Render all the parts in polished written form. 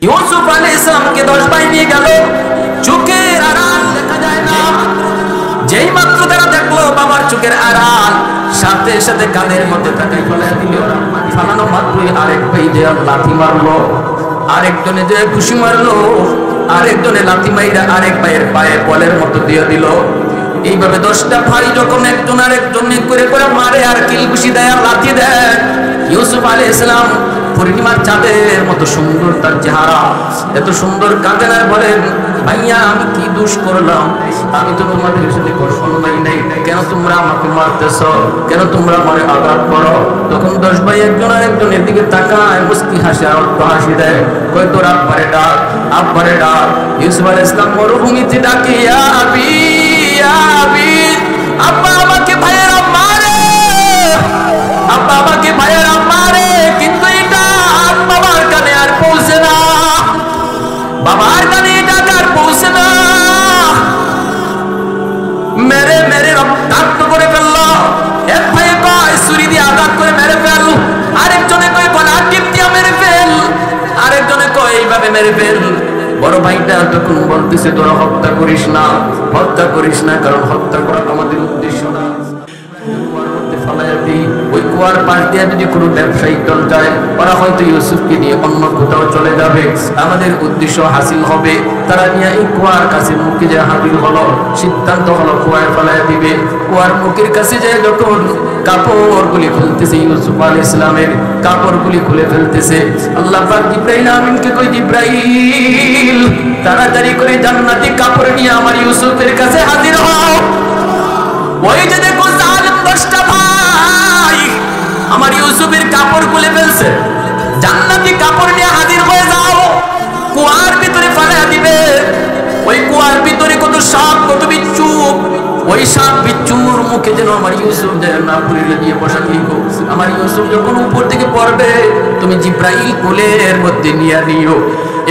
ইউসুফ আলাইহিস সালামকে 10 ভাই নিয়ে গেল, চোখের আড়াল দেখা যায় না। যেই মাত্র তারা দেখলো বাবার চোখের আড়াল, সাথে সাথে কানের মধ্যে তাকাই ফেলে দিল। ফালানো মাত্রই আরেক ভাই যে লাথি মারলো, আরেকজনে যে ঘুষি মারলো, আরেকজনে লাথি মাইরা আরেক ভাইয়ের পায়ে বলের মতো দিয়ে দিল। এইভাবে 10টা ভাই যখন একজন আরেকজন করে করে মারে আর কিল ঘুষি দেয় আর লাথি দেয়, ইউসুফ আলাইহিস সালাম পূর্ণিমার চাঁদের মতো সুন্দর তার চেহারা, এত সুন্দর কাঁদেন আর বলেন, ভাইয়া আমি কি দোষ করলাম? আমি তো তোমাদের সাথে কসম নাই, কেন তোমরা আমাকে মারতেছ? কেন তোমরা আমারে আঘাত করো? তখন 10 ভাই একজন আরেকজনের দিকে তাকায়, মুস্কি হাসে আর অল্প হাসি দেয়, কয় তোর আব্বারে ডাক, আব্বারে ডাক। ইউসুফ আলাইহিস সালাম মরুভূমিতে ডাকে, ইয়া আবি, ইয়া আবি, আব্বা আমাকে ভাইয়েরা মারে, আব্বা আমাকে ভাইয়েরা মারে, কিন্তু এটা বাবার কানে আর পৌঁছে না, বাবার কানে এটা আর পৌঁছে না। মেরে মেরে রক্তাক্ত করে ফেললো। এক ভাই কয় ছুরি দিয়ে আঘাত করে মেরে ফেল, আরেকজনে কয় গলা টিপ দিয়ে মেরে ফেল, আরেকজনে কয় এইভাবে মেরে ফেল। বড় ভাইটা তখন বলতেছে, তোরা হত্যা করিস না, হত্যা করিস না, কারণ হত্যা করা আমাদের উদ্দেশ্য না। ওই কুয়ার পাশ দিয়ে যদি কোনো ব্যবসায়িক দল যায়, ওরা হয়তো ইউসুফকে নিয়ে অন্য কোথাও চলে যাবে, আমাদের উদ্দেশ্য হাসিল হবে। তারা নিয়ে এই কুয়ার কাছে মুখে যে হাজির হলো, সিদ্ধান্ত হলো কুয়ায় ফেলায় দিবে। কুয়ার মুখের কাছে যায় যখন কাপড়গুলি খুলতেছে, ইউসুফ আলাইহিস সালামের কাপড়গুলি খুলে ফেলতেছে। আল্লাহ পাক জিবরাইল আমিনকে কই, জিবরাইল তাড়াতাড়ি করে জান্নাতি কাপড় নিয়ে আমার ইউসুফের কাছে হাজির হও। ওই যে দেখো জালেম 10টা ভাই আমার ইউসুফের কাপড় খুলে ফেলছে, জান্নাতি কাপড় নিয়ে হাজির হয়ে যাও। কুয়ার ভিতরে ফেলা দিবে। ওই কুয়ার ভিতরে কত সাপ, কত বিচ্ছু, ওই সাপ বিচ্ছুর মুখে যেন আমার ইউসুফ যেন না পুরিলে দিয়ে বসা দিও। আমার ইউসুফ যখন উপর থেকে পড়বে, তুমি জিবরাইল কোলের মধ্যে নিয়ে নিও,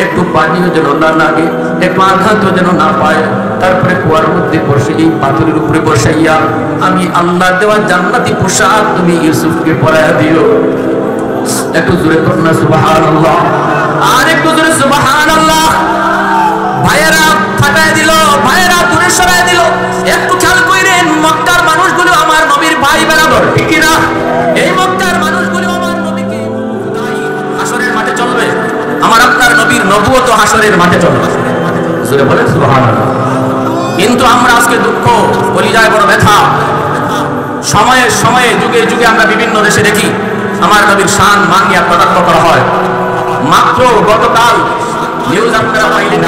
একটু পানিও যেন না লাগে, একটু আঘাতও যেন না পায়। তারপরে কুয়ার মধ্যে বসে এই পাথরের উপরে বসাইয়া আমি আল্লাহ দেওয়া জান্নাতি পোশাক তুমি ইউসুফকে পরাইয়া দিও। একটু জোরে কর না সুবহানাল্লাহ, আর একটু জোরে সুবহানাল্লাহ। ভাইয়েরা ফাটায় দিল, ভাইয়েরা দূরে সরায় দিল। একটু খেয়াল করেন, মক্কার মানুষগুলো আমার নবীর ভাই বরাবর, ঠিক না? এই মক্কার মানুষগুলো আমার নবীকে হাসরের মাঠে চলবে, আমার আপনার নবীর নবুয়ত হাসরের মাঠে চলবে। জোরে বলে সুবহানাল্লাহ। কিন্তু আমরা আজকে দুঃখ, কলিজায় বড় ব্যথা। সময়ে সময়ে যুগে যুগে আমরা বিভিন্ন দেশে দেখি আমার নবীর শান মান নিয়ে কটাক্ষ করা হয়। মাত্র গতকাল নিউজ আপনারা পাইলেন,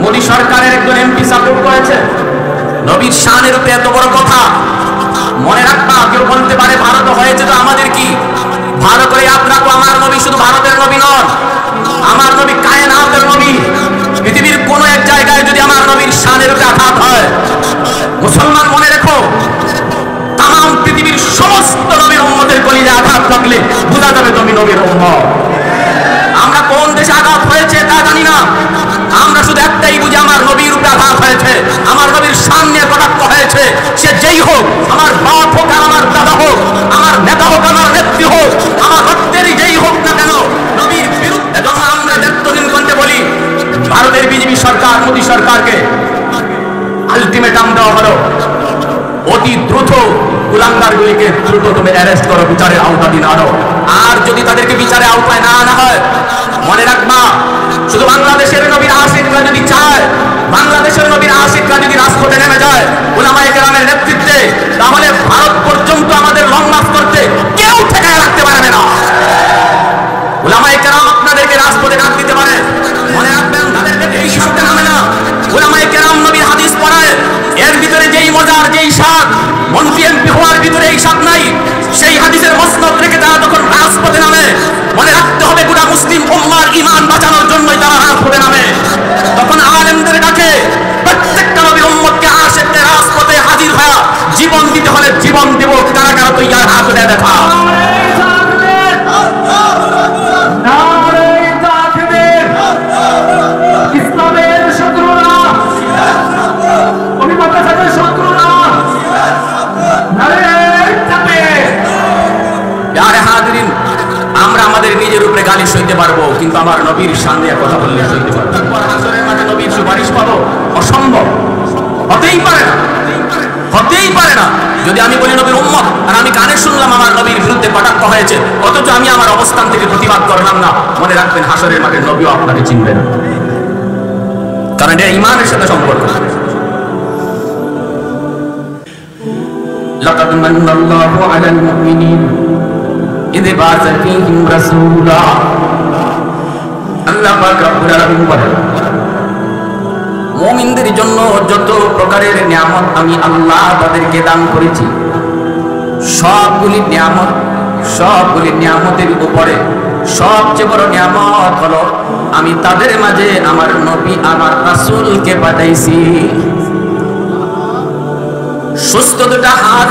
মোদী সরকারের একজন এমপি সাপোর্ট করেছে। নবীর শানের উপরে এত বড় কথা, মনে রাখবা, কেউ বলতে পারে ভারত হয়েছে তো আমাদের কি? ভালো করে ইয়াদ রাখো, আমার নবী শুধু ভারতের নবী নন, আমার নবী কায়নাতের নবী। পৃথিবীর কোন এক জায়গায় যদি আমার নবীর শানের উপরে আঘাত হয়, মুসলমান মনে রেখো, তাম পৃথিবীর সমস্ত নবীর উম্মতের কলিজায় আঘাত লাগলে বোঝা যাবে তুমি নবীর উম্মত। আমরা কোন দেশে আঘাত হয়েছে তা জানি না, আমরা শুধু একটাই বুঝি, আমার নবীর উপরে আঘাত হয়েছে, আমার নবীর সামনে কটাক্ষ হয়েছে। সে যেই হোক, আমার বাপ হোক আর আমার দাদা হোক, আমার নেতা হোক, আমার নেত্রী হোক, আমার রক্তেরই যেই হোক না কেন, নবীর বিরুদ্ধে যখন আমরা নেতৃত্বহীন করতে বলি, ভারতের বিজেপি সরকার মোদী সরকারকে আলটিমেটাম দেওয়া হলো, অতি দ্রুত কুলাঙ্গারগুলিকে দ্রুত তুমি অ্যারেস্ট করো, বিচারের আওতাধীন আনো। আর যদি তাদেরকে বিচারের আওতায় না আনা হয়, মনে রাখবা, শুধু বাংলাদেশের নবীর আশিকরা যদি চায়, বাংলাদেশের নবীর আশিকরা যদি রাজপথে নেমে যায় উলামায়ে কেরামের নেতৃত্বে, তাহলে ভারত পর্যন্ত আমাদের লং মার্চ করতে কেউ ঠেকায় রাখতে পারবে না। উলামায়ে কেরাম আপনাদেরকে রাজপথে ডাক দিতে পারে, মনে রাখবেন, তাদেরকে এই সাথে নামে না। উলামায়ে কেরাম নবীর হাদিস পড়ায়, এর ভিতরে যেই মজার, যেই স্বাদ, মন্ত্রী এমপি হওয়ার ভিতরে এই স্বাদ নাই। সেই হাদিসের মসনদ রেখে তারা যখন রাজপথে নামে, মনে রাখতে হবে গোটা মুসলিম কিন্তু আমার নবীর সামনে কথা বললে সইতে পারবো না। তারপর হাসরের মাঠে নবীর সুপারিশ পাবো, অসম্ভব, হতেই পারে না, হতেই পারে না। যদি আমি বলি নবীর উম্মত আর আমি কানে শুনলাম আমার নবীর বিরুদ্ধে কটাক্ষ হয়েছে, অথচ আমি আমার অবস্থান থেকে প্রতিবাদ করলাম না, মনে রাখবেন হাসরের মাঠে নবীও আপনাকে চিনবে না, কারণ এটা ঈমানের সাথে সম্পর্ক। লাকাদ মান্নাল্লাহু আলাল মুমিনিন ইয বা'আসা ফীহিম রাসূলা। আল্লাহ পাক রব্বুল আলামিন বলেন, মুমিনদের জন্য যত প্রকারের নিয়ামত আমি আল্লাহ তাদেরকে দান করেছি, সবগুলি নিয়ামতের উপরে সবচেয়ে বড় নিয়ামত হলো আমি তাদের মাঝে আমার নবী আমার রাসূলকে পাঠাইছি। সুস্থ দুটা হাত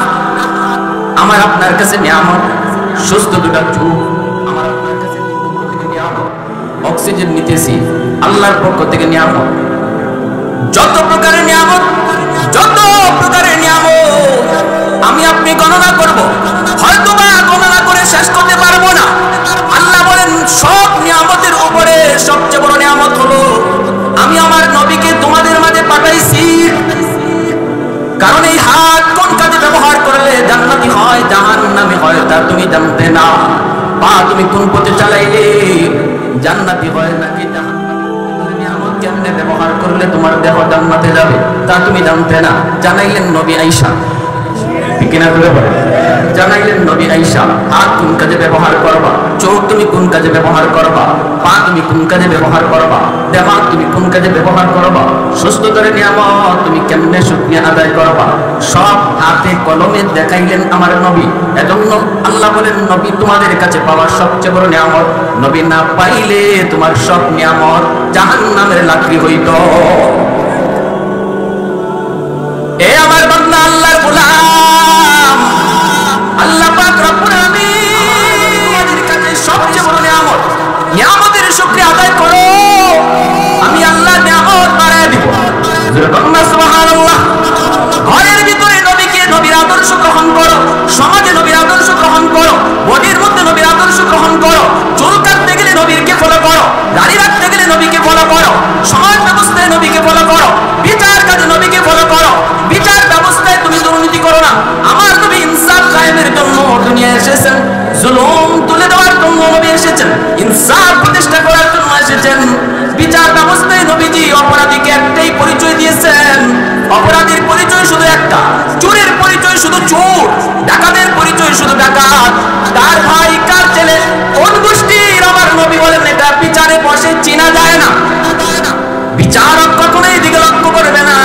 আমার আপনার কাছে নিয়ামত, সুস্থ দুটা চোখ আমার আপনার কাছে নিয়ামত, অক্সিজেন নিতেছি আল্লাহর পক্ষ থেকে নিয়ামত। যত প্রকারের নিয়ামত আমি আপনি গণনা করব, হয়তো বা গণনা করে শেষ করতে পারবো না। আল্লাহ বলেন সব নিয়ামতের উপরে সবচেয়ে বড় নিয়ামত হলো আমি আমার নবীকে তোমাদের মাঝে পাঠাইছি। কারণ এই হাত কোন কাজে ব্যবহার করলে জান্নাতি হয় জাহান্নামী হয় তা তুমি জানতে না। পা তুমি কোন পথে চালাইলে জান্নাতি হয় নাকি জাহান্নামী, নিয়ামত কেমনে ব্যবহার করলে তোমার দেহ জান্নাতে যাবে তা তুমি জানতে না। জানাইলেন নবী আয়েশা, ঠিক কিনা করে বলেন, জানাইলেন নবী আয়েশা হাত কোন কাজে ব্যবহার করবা, চোখ তুমি কোন কাজে ব্যবহার করবা, পা তুমি কোন কাজে ব্যবহার করবা, দিমাগ তুমি কোন কাজে ব্যবহার করবা, সুস্থতার নিয়ামত তুমি কেমনে শুকরিয়া আদায় করবা, সব হাতে কলমে দেখাইলেন আমার নবী। এজন্য আল্লাহ বলেন নবী তোমাদের কাছে পাওয়ার সবচেয়ে বড় নিয়ামত, নবী না পাইলে তোমার সব নিয়ামত জাহান্নামের লাকড়ি হইত। এ আমার বান্দা আল্লাহর গোলাম, আল্লাহ পাক রব্বুল আলামিন তোমাদের কাছে সবচেয়ে বড় নিয়ামত, নিয়ামতের শুকরিয়া আদায় করো, আমি আল্লাহ নিয়ামত বাড়ায় দিব। সুবহানাল্লাহ। ঘরের ভিতরে নবীকে, নবীর আদর্শ গ্রহণ করো, সমাজে নবীর আদর্শ গ্রহণ করো, বডির মধ্যে নবীর আদর্শ গ্রহণ করো, চুল কাটতে গেলে নবীকে ফলো করো, দাড়ি রাখতে গেলে নবীকে ফলো করো, সমাজ ব্যবস্থায় নবীকে ফলো করো, বিচার কাজে নবীকে ফলো করো, বিচার ব্যবস্থায় তুমি দুর্নীতি করো না। আমার নবী ইনসাফ কায়েমের জন্য দুনিয়ায় এসেছেন, জুলুম তুলে দেওয়ার জন্য নবী এসেছেন, ইনসাফ প্রতিষ্ঠা করার জন্য এসেছেন। বিচার ব্যবস্থায় নবীজি অপরাধীকে একটাই পরিচয় দিয়েছেন, অপরাধীর পরিচয় শুধু একটা, চোরের পরিচয় শুধু চোর, ডাকাতের পরিচয় শুধু ডাকাত, কার ভাই কার ছেলে কোন গোষ্ঠীর আমার নবী বলেন এটা বিচারে বসে চেনা যায় না। বিচারক কখনো এদিকে লক্ষ্য করবে না,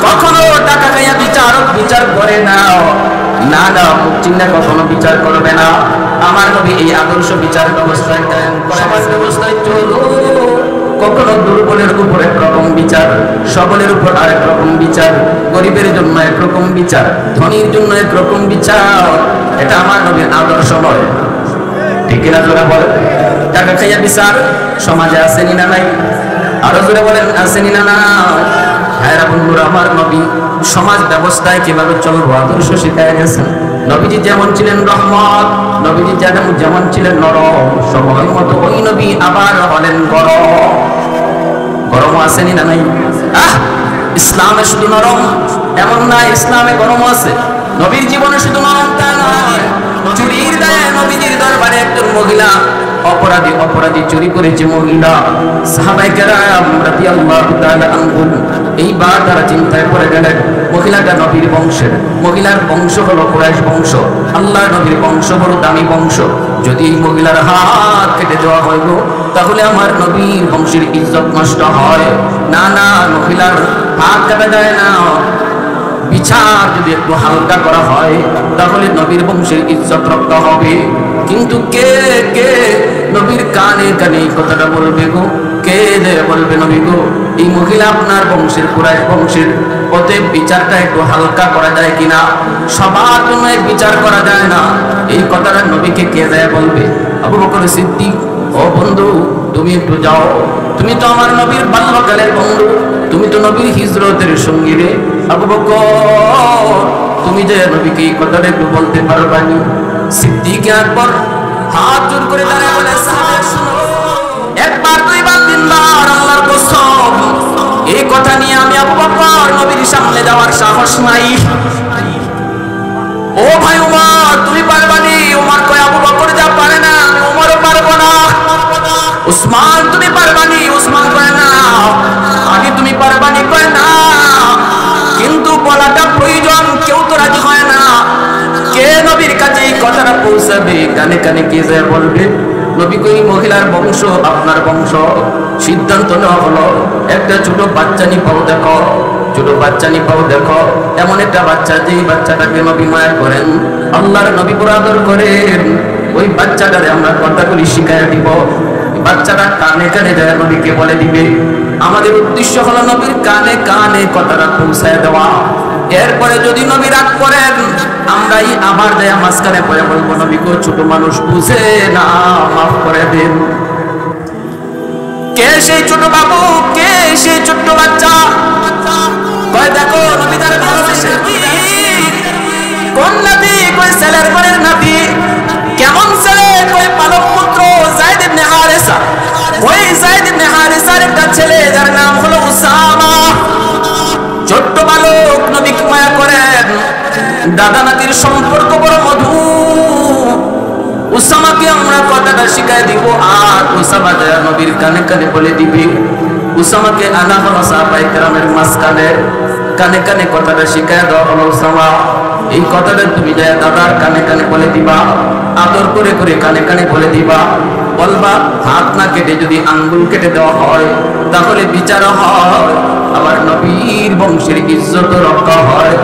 কখনো টাকা খাইয়া বিচারক বিচার করে না, না না মুখ চিন্তা কখনো বিচার করবে না। আমার নবী এই আদর্শ বিচার ব্যবস্থায় কায়েম করে, সমাজ ব্যবস্থায় চলো। কখনো দুর্বলের উপর একরকম বিচার, সবলের উপর আরেক রকম বিচার, গরিবের জন্য একরকম বিচার, ধনীর জন্য একরকম বিচার, এটা আমার নবীর আদর্শ নয়, ঠিক কিনা জোরে বলেন। টাকা খাইয়া বিচার সমাজে আসেনি না নাই? আরো জোরে বলেন আসেনি না নাই? ভাইরা বন্ধুরা, আমার নবী সমাজ ব্যবস্থায় কিভাবে চলবো আদর্শ শিখায় গেছেন। নবীজি যেমন ছিলেন রহমত, নবীজি যেমন ছিলেন নরম, সময় মতো ওই নবী আবার হলেন গরম। গরম আসেনি না নাই? ইসলামে শুধু নরম এমন না, ইসলামে গরম আছে। নবীর জীবনে শুধু নরম তা নয়, চুরির দায়ে নবীজির দরবারে একজন মহিলা অপরাধী চুরি করেছে মহিলা, সাহাবায়ে কেরাম রাদিয়াল্লাহু তাআলা আনহুম এইবার তারা চিন্তায় পড়ে গেলেন, মহিলাটা নবীর বংশের, মহিলার বংশ হলো কুরাইশ বংশ, আল্লাহর নবীর বংশ বড় দামি বংশ, যদি এই মহিলার হাত কেটে দেওয়া হইল তাহলে আমার নবীর বংশের ইজ্জত নষ্ট হয়। না না, মহিলার হাত কাটা যায় না, বিচার যদি একটু হালকা করা হয় তাহলে নবীর বংশের ইজ্জত রক্ষা হবে। কিন্তু কে কে নবীর কানে কানে এই কথাটা বলবে গো? কে যে বলবে নবী গো এই মহিলা আপনার বংশের, কুরাইশ বংশের, অতএব বিচারটা একটু হালকা করা যায় কিনা? সবার জন্য বিচার করা যায় না, এই কথাটা নবীকে কে যায় বলবে? আবু বকর সিদ্দিক, ও বন্ধু তুমি একটু যাও, তুমি তো আমার নবীর বাল্যকালের বন্ধু, তুমি তো নবীর হিজরতের সঙ্গী রে। আবু বকর তুমি যে নবীকে এই কথাটা একটু বলতে পারবানি? সিদ্দিক আকবর হাত জোর করে দাঁড়ায় বলে, সাহাবা শুনো, কথা নিয়ে আমি আবু বকর নবীর সামনে যাওয়ার সাহস নাই। ও ভাই উমর, তুমি পারবানি? উমর কয়, আবু বকর যা পারে না আমি উমরও পারবো না। উসমান, তুমি পারবানি? উসমান কয় না। আলী, তুমি পারবানি? কয় না। কিন্তু বলাটা প্রয়োজন, কেউ তো রাজি হয় না। কে নবীর কাছে এই কথাটা পৌঁছাবে? কানে কানে কে যায় বলবে? নবী কই, মহিলার বংশ, আপনার বংশ। সিদ্ধান্ত নেওয়া হলো, একটা ছোট বাচ্চা নিপাও দেখো, ছোট বাচ্চা নিপাও দেখো, এমন একটা বাচ্চা যেই বাচ্চাটাকে নবী মায়া করেন, আল্লাহর নবী বরাদর করেন, ওই বাচ্চাটারে আমরা কথাগুলি শিখাইয়া দিব। বাচ্চাটা কানে কানে যায় নবীকে বলে দিবে। আমাদের উদ্দেশ্য হলো নবীর কানে কানে কথাটা পৌঁছায় দেওয়া। এরপরে যদি নবী রাগ করেন, আমরাই আবার দেয়া মাঝখানে পড়ে বলবো, নবী গো, ছোট মানুষ বুঝে না, মাফ করে দেন। কে সেই ছোট বাবু? কে সেই ছোট্ট বাচ্চা? কয়, দেখো নবী তার ভালোবেসে। কোন নবী? কয় ছেলের ঘরের নবী। কেমন ছেলে? কয় পালক পুত্র যায়েদ ইবনে হারেসা। ওই যায়েদ ইবনে হারেসার একটা ছেলে যার নাম হলো উসামা। ছোট্ট বালক নবীকে মায়া করেন। দাদা নাতির সম্পর্ক বড় মধুর। উসামাকে আমরা কথাটা শিখাই দিব, আর উসামা যায় নবীর কানে কানে বলে দিবি। উসামাকে আনা হলো সাহাবায়ে কেরামের মাঝখানে, কানে কানে কথাটা শিখাই দেওয়া হলো। উসামা, এই কথাটা তুমি যায় দাদার কানে কানে বলে দিবা, আদর করে করে কানে কানে বলে দিবা। বলবা, হাত না কেটে যদি আঙ্গুল কেটে দেওয়া হয় তাহলে বিচার হয়, আবার নবীর বংশের ইজ্জত রক্ষা হয়।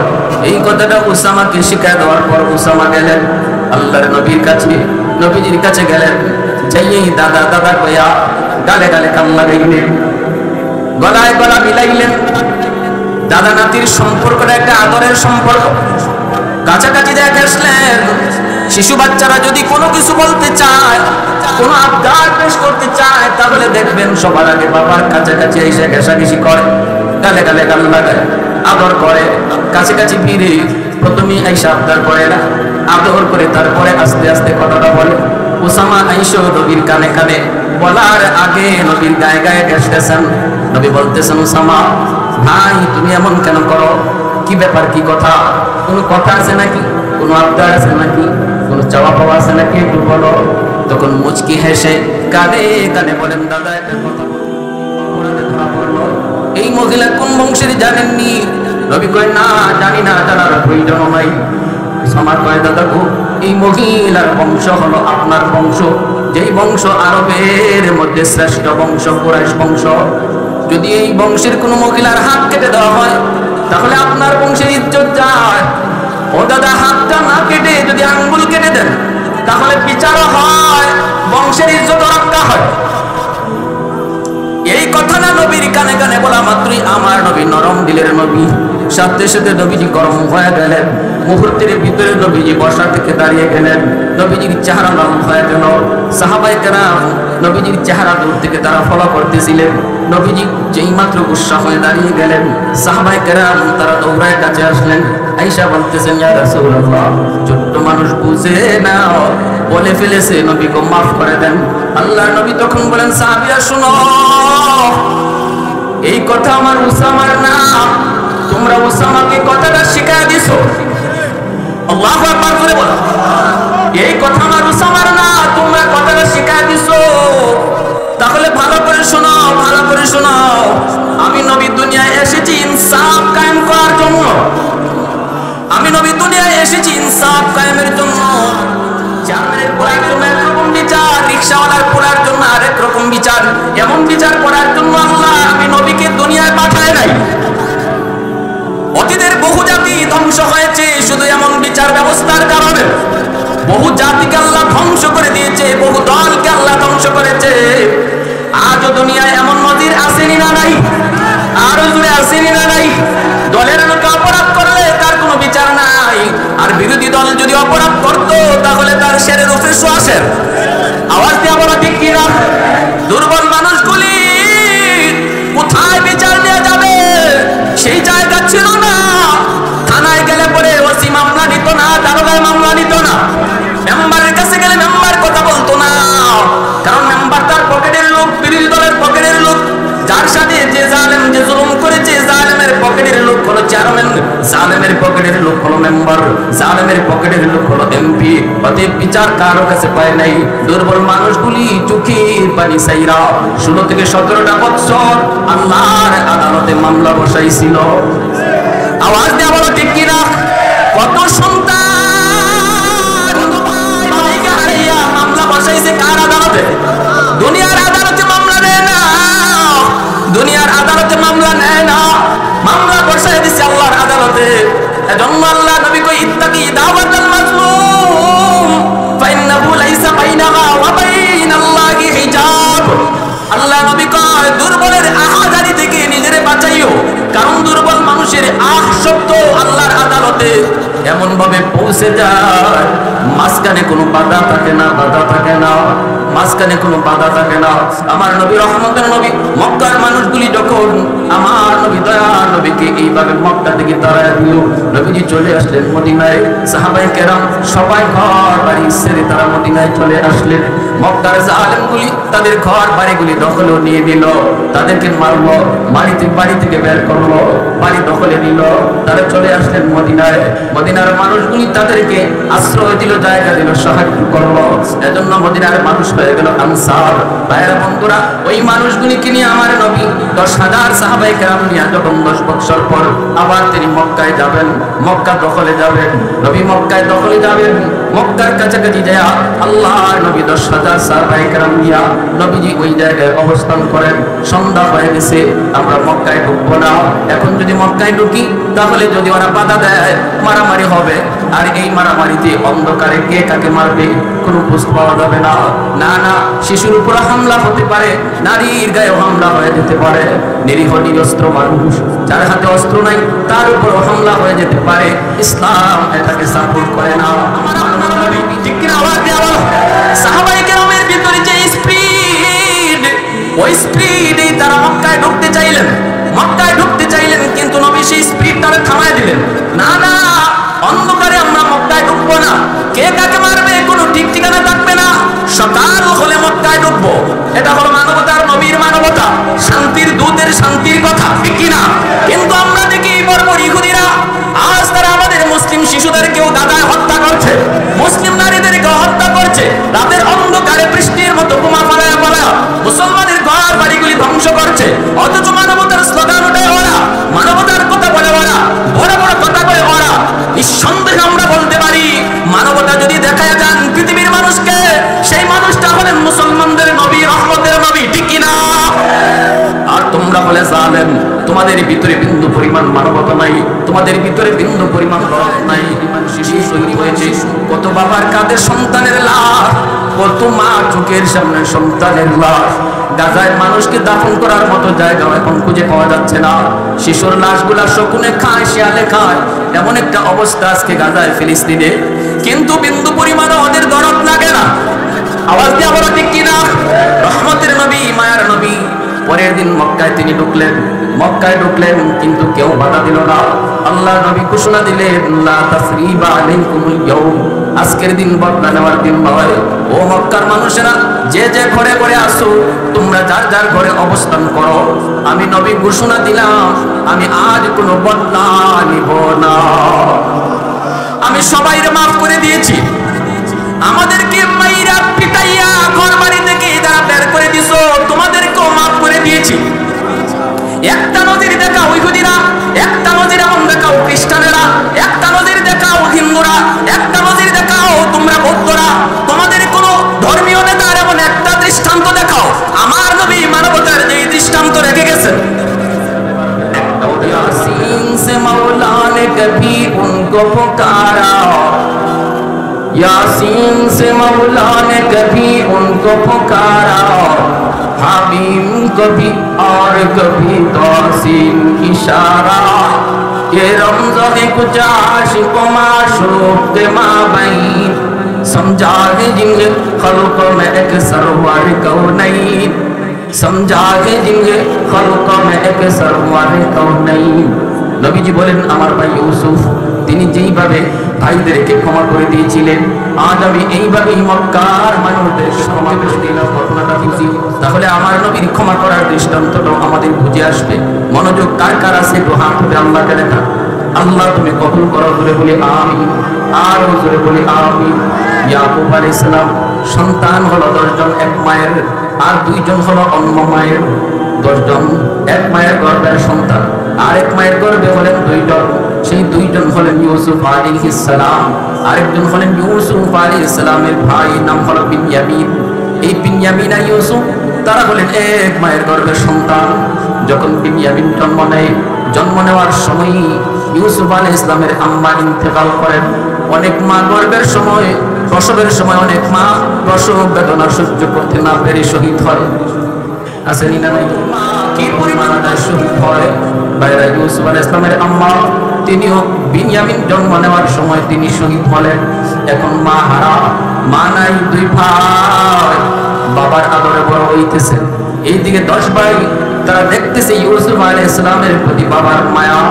এই কথাটা উসামাকে শিখাই দেওয়ার পর উসামা গেলেন আল্লাহর নবীর কাছে, নবীজির কাছে গেলেন। যাইয়েই দাদা দাদা কইয়া গালে গালে কান লাগাইলেন, গলায় গলা মিলাইলেন। দাদা নাতির সম্পর্কটা একটা আদরের সম্পর্ক। কাছাকাছি দেখে আসলেন। শিশু বাচ্চারা যদি কোনো কিছু বলতে চায়, কোনো আবদার পেশ করতে চায়, তাহলে দেখবেন সবার আগে বাবার কাছাকাছি এসে ঘেঁষাঘেঁষি করে, গালে গালে গাল লাগায়, আদর করে। কাছাকাছি ফিরে প্রথমে আইসা আবদার করে না, আদর করে তারপরে আস্তে আস্তে কথাটা বলে। উসামা আইসো নবীর কানে কানে বলার আগে নবীর গায়ে গায়ে ঘেঁষতেছেন। নবী বলতেছেন, উসামা ভাই, তুমি এমন কেন করো? কি ব্যাপার, কি কথা? কোনো কথা আছে নাকি? কোনো আবদার আছে নাকি? কোনো চাওয়া পাওয়া আছে নাকি? একটু বলো। তখন মুচকি হেসে কানে কানে বলেন, দাদা একটা কথা ধরা পড়লো। এই মহিলা কোন বংশের জানেননি? নবী কয়, না জানি না, জানার প্রয়োজন নাই। উসামা কয়, দাদা গো, এই মহিলার বংশ হলো আপনার বংশ, যেই বংশ আরবের মধ্যে শ্রেষ্ঠ বংশ, কুরাইশ বংশ। যদি এই বংশের কোনো মহিলার হাত কেটে দেওয়া হয় তাহলে আপনার বংশের ইজ্জত যায়। ও দাদা, হাতটা না কেটে যদি আঙ্গুল কেটে দেন তাহলে বিচার হয়, বংশের ইজ্জত রক্ষা হয়। এই কথা না নবীর কানে কানে বলা মাত্রই আমার নবী নরম দিলের নবী, সাথে সাথে নবীজি গরম হয়ে গেলেন। মুহূর্তের ভিতরে নবীজি বসা থেকে দাঁড়িয়ে গেলেন। নবীজির চেহারা নরম হয়ে গেল। সাহাবায়ে কেরাম নবীজির চেহারা দূর থেকে তারা ফলো করতেছিলেন। নবীজি যেই মাত্র গুসা হয়ে দাঁড়িয়ে গেলেন, সাহাবায়ে কেরাম তারা দৌড়ায় কাছে আসলেন। আয়েশা বলতেছেন, ইয়া রাসূলুল্লাহ, ছোট্ট মানুষ বুঝে না, বলে ফেলেছে, নবী গো মাফ করে দেন। আল্লাহর নবী তখন বলেন, সাহাবীরা শুনো, এই কথা আমার উসামার না, তোমরা উসামাকে কথাটা শিখায় দিছো। আল্লাহু আকবার করে বলো, এই কথা আমার উসামার না, তোমরা কথাটা শিখায় দিছো। তাহলে ভালো করে শোনো, ভালো করে শোনো, আমি নবী দুনিয়ায় এসেছি ইনসাফ কায়েম করার জন্য। আমি নবী দুনিয়ায় এসেছি ইনসাফ কায়েমের জন্য। জামিনের পোড়ার জন্য একরকম বিচার, রিকশাওয়ালার পোড়ার জন্য আরেক রকম বিচার। এমন বিচার করার জন্য আল্লাহ আমি নবীকে দুনিয়ায় পাঠায় নাই। অতীতের বহু জাতি ধ্বংস হয়েছে শুধু এমন বিচার ব্যবস্থার কারণে। বহু জাতিকে আল্লাহ ধ্বংস করে দিয়েছে, বহু দলকে আল্লাহ ধ্বংস করেছে। আজও দুনিয়ায় এমন নজির আসেনি না নাই? আরো জুড়ে আসেনি না নাই? দলের লোক অপরাধ করলে তার কোনো বিচার নাই, আর বিরোধী দল যদি অপরাধ করতো তাহলে তার শেরের উপরে সোয়াশের আওয়াজ দিয়ে বলা ঠিক কিনা? দুর্বল মানুষগুলি কোথায় বিচার দেওয়া যাবে সেই জায়গা ছিল না। থানায় গেলে পরে ওসি মামলা নিত না, দারোগায় মামলা নিত না, মেম্বারের কাছে গেলে মেম্বার কথা বলতো না, কারণ মেম্বার তার পকেটের লোক, বিরোধী দলের পকেটের লোক। যার সাথে যে জালেম, যে জুলুম করেছে মেম্বার, জালেমের পকেটের লোক হলো এমপি। অতএব বিচার কারো কাছে পায় নাই। দুর্বল মানুষগুলি চোখের পানি চাইরা 16 থেকে 17টা বছর আল্লাহর আদালতে মামলা বসাইছিল। আওয়াজ দেওয়া বলো ঠিক কিনা? কত সন্তান মাইকে হারাইয়া মামলা বসাইছে কার আদালতে? দুনিয়ার আদালতে মামলা নেয় না, দুনিয়ার আদালতে মামলা নেয় না, মামলা বসাই দিছে আল্লাহর আদালতে। এজন্য আল্লাহ নবী কই ইত্তাকি দাওয়াতাল মাজলুম ফাইন্নাহু লাইসা বাইনাহা ওয়া বাইনাল্লাহি হিজাব। আল্লাহ নবী কয় দুর্বলের আহাজারি থেকে নিজেরে বাঁচাইও, কারণ দুর্বল মানুষের আহ শব্দ আল্লাহর আদালতে এমন ভাবে পৌঁছে যায় মাঝখানে কোনো বাধা থাকে না, বাধা থাকে না, মাঝখানে কোনো বাধা থাকে না। আমার নবী রহমতের নবী মক্কার মানুষগুলি যখন আমার নবী দয়ার নবীকে এইভাবে মক্কা থেকে তাড়ায় দিল, নবীজি চলে আসলেন মদিনায়। সাহাবায়ে কেরাম সবাই ঘর বাড়ি ছেড়ে তারা মদিনায় চলে আসলেন। মক্কার জালেমগুলি তাদের ঘর বাড়িগুলি দখলও নিয়ে নিল, তাদেরকে মারলো, বাড়ি থেকে বের করলো, বাড়ি দখলে নিল। তারা চলে আসলেন মদিনায়। মদিনার মানুষগুলি তাদেরকে আশ্রয় দিল, জায়গা দিল, সাহায্য করলো। এজন্য মদিনার মানুষ হয়ে গেল আনসার। ভাইয়েরা বন্ধুরা, ওই মানুষগুলিকে নিয়ে আমার নবী 10,000 সাহাবায়ে কেরাম নিয়ে যখন 10 বছর পর আবার তিনি মক্কায় যাবেন, মক্কা দখলে যাবেন, নবী মক্কায় দখলে যাবেন। মক্কার কাছাকাছি যায় আল্লাহর নবী 10,000 সাহাবায়ে কেরাম নিয়ে নবীজি ওই জায়গায় অবস্থান করেন। সন্ধ্যা হয়ে গেছে, আমরা মক্কায় ঢুকবো না। এখন যদি মক্কায় ঢুকি তাহলে যদি ওরা বাধা দেয় মারামারি হবে, আর এই মারামারিতে অন্ধকারে কে কাকে মারবে কোনো বুঝ পাওয়া যাবে না। না না, শিশুর উপর হামলা হতে পারে, নারীর গায়ে হামলা হয়ে যেতে পারে, নিরীহ নিরস্ত্র মানুষ যার হাতে অস্ত্র নাই তার উপর হামলা হয়ে যেতে পারে। ইসলাম এটাকে সাপোর্ট করে না। ঠিক কিনা? আওয়াজ দেওয়া বলো। সাহাবায়ে কেরামের ভিতরে যে স্পিড, ওই স্পিডে তারা মক্কায় ঢুকতে চাইলেন, মক্কায় ঢুকতে চাইলেন, কিন্তু নবী সেই স্পিড তারা থামায় দিলেন। না না, অন্ধকারে আমরা মক্কায় ঢুকবো না, কে কাকে মারবে কোনো ঠিক ঠিকানা থাকবে না। সকাল হলে মক্কায় ঢুকবো, এটা হলো মানবতার নবীর মানবতা, শান্তির দূতের শান্তির কথা, ঠিক কিনা? কিন্তু আমরা দেখি বর্বর ইহুদিরা আজ তারা আমাদের মুসলিম শিশুদেরকেও দাদায় হত্যা করছে, মুসলিম নারীদেরকেও হত্যা করছে, রাতের অন্ধকারে বৃষ্টির মতো বোমা ফালায়া ফালায়া মুসলমানের ঘর বাড়িগুলি ধ্বংস করছে। অথচ মানবতার স্লোগান ওঠে ওরা, মানবতার কথা বলে ওরা, বড় বড় কথা বলে ওরা। নিঃসন্দেহে আমরা বলতে পারি মানবতা যদি দেখায় যান পৃথিবীর মানুষকে, সেই মানুষটা হলেন মুসলমানদের নবী, রহমতের নবী, ঠিক কিনা? আর তোমরা বলে জালেম, তোমাদের ভিতরে বিন্দু পরিমাণ মানবতা নাই, তোমাদের ভিতরে বিন্দু পরিমাণ রহমত নাই। শিশু শহীদ হয়েছে, কত বাবার কাঁধে সন্তানের লাশ, কত মা চোখের সামনে সন্তানের লাশ। গাজায় মানুষকে দাফন করার মতো জায়গা এখন খুঁজে পাওয়া যাচ্ছে না। শিশুর লাশগুলা শকুনে খায়, শিয়ালে খায়, এমন একটা অবস্থা আজকে গাজায়, ফিলিস্তিনে, কিন্তু বিন্দু পরিমাণও ওদের দরদ লাগে না। আওয়াজ দিয়ে বলো ঠিক কিনা? রহমতের নবী, মায়ার নবী পরের দিন মক্কায় তিনি ঢুকলেন, মক্কায় ঢুকলেন, কিন্তু কেউ বাধা দিল না। আল্লাহ নবী ঘোষণা দিলেন, লা তাসরিবা আলাইকুমুল ইয়াউম, আজকের দিন বদলা নেওয়ার দিন নয়। ও মক্কার মানুষেরা, যে যে ঘরে ঘরে আসো, তোমরা যার যার ঘরে অবস্থান করো। আমি নবী ঘোষণা দিলাম, আমি আজ কোনো বদলা নিব না। আমি সবাইরে মাফ করে দিয়েছি। আমাদেরকে মাইরা পিটাইয়া ঘর বাড়ি থেকে যারা বের করে দিছো, তোমাদেরকেও মাফ করে দিয়েছি। একটা নজির দেখাও ইহুদিরা, একটা নজির এমন দেখাও খ্রিস্টানেরা, একটা নজির দেখাও হিন্দুরা, একটা নজির দেখাও তোমরা বৌদ্ধরা। তোমাদের কোনো ধর্মীয় নেতার এমন একটা দৃষ্টান্ত দেখাও। আমার নবী মানবতার যে দৃষ্টান্ত রেখে গেছেন। यासीन से मौला ने कभी उनको पुकारा, यासीन से मौला ने कभी उनको पुकारा, हामीम कभी और कभी तौसीन इशारा। ये रमज़ है कुछ आशिक़ों माशूक़ के माबैन, समझा है जिन्हें खल्क़ में एक सरवर कौनैन, समझा है जिन्हें खल्क़ में एक सरवर कौनैन। নবীজি বলেন, আমার ভাই ইউসুফ তিনি যেইভাবে ভাইদেরকে ক্ষমা করে দিয়েছিলেন, আজ আমি এইভাবেই মক্কার মানুষদের ক্ষমা করে দিলাম। ঘটনাটা বুঝি, তাহলে আমার নবীর ক্ষমা করার দৃষ্টান্তটাও আমাদের বুঝে আসবে। মনোযোগ কার কার আছে একটু হাত তুলে আল্লাহকে দেখা। আল্লাহ তুমি কবুল করো, জোরে বলি আমিন, আর জোরে বলি আমিন। ইয়াকুব আলাইহিস সালাম সন্তান হলো 10 জন এক মায়ের, আর 2 জন হলো অন্য মায়ের। 10 জন এক মায়ের গর্ভের সন্তান, আরেক মায়ের গর্ভে হলেন 2 জন। সেই 2 জন হলেন ইউসুফ আলাইহিস সালাম, আরেকজন হলেন ইউসুফ আলাইহিস সালামের ভাই, নাম হলো বিনয়ামিন। এই বিনয়ামিন আর ইউসুফ তারা হলেন এক মায়ের গর্ভের সন্তান। যখন বিনয়ামিন জন্ম নেওয়ার সময় ইউসুফ আলাইহিস সালামের আম্মা ইন্তেকাল করেন। অনেক মা গর্ভের সময়, প্রসবের সময় অনেক মা প্রসব বেদনা সহ্য করতে না পেরে শহীদ হয়। আসেনি না নাই? কি পরিমাণ শহীদ হয় বাইরা। ইউসুফ আলাইহিস সালামের আম্মা তিনিও বিনয়ামিন জন্ম নেওয়ার সময় তিনি শহীদ হলেন। এখন মা হারা, মা নাই, 2 ভাই বাবার আদরে বড় হইতেছে। এইদিকে 10 ভাই তারা দেখতেছে ইউসুফ আলাইহিস সালামের প্রতি বাবার মায়া,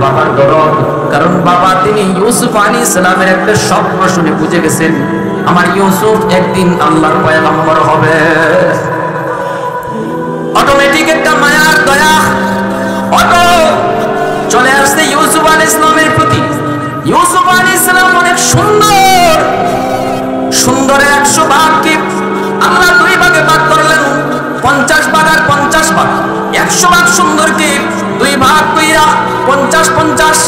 বাবার দরদ। কারণ বাবা তিনি ইউসুফ আলাইহিস সালামের একটা স্বপ্ন শুনে বুঝে গেছেন আমার ইউসুফ একদিন আল্লাহর পয়গম্বর হবে। অটোমেটিক একটা মায়ার দয়া অটো চলে আসছে ইউসুফ আলাইহিস সালামের প্রতি। ইউসুফ আলাইহিস সালাম অনেক সুন্দর, সুন্দর 100 ভাগকে আল্লাহ 2 ভাগে ভাগ করলেন। 50 ভাগ আর 50 ভাগ। 100 ভাগ সুন্দরকে 2 ভাগ কইরা 50-50,